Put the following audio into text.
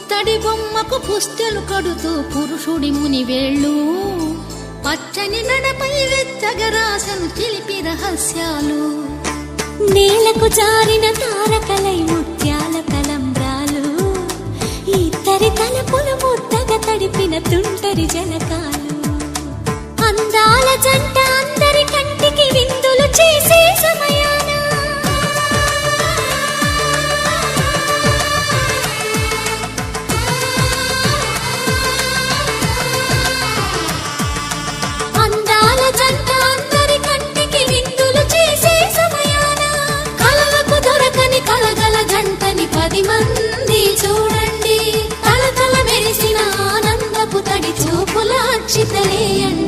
పుత్తడి బొమ్మకు పుస్తెలు కడుతూ పురుషుడి ముని వేళ్ళు పచ్చని నడపై వెచ్చగా రాసను చిలిపి రహస్యాలు నేలకు జారిన తారకలై ముత్యాల తలంబ్రాలు ఇద్దరి తలపులు ముద్దగా తడిపిన తుంటరి జలకాలు అందాల జంట అందరి కంటికి విందులు చేసే సమయాన అందాల జంట అందరి కంటికి విందులు చేసే సమయాన కలలకు దొరకని కలగల జంటని 10 మంది చూడండి తలతల మెరిసిన ఆనందపు తడి చూపుల అక్షితలేయండి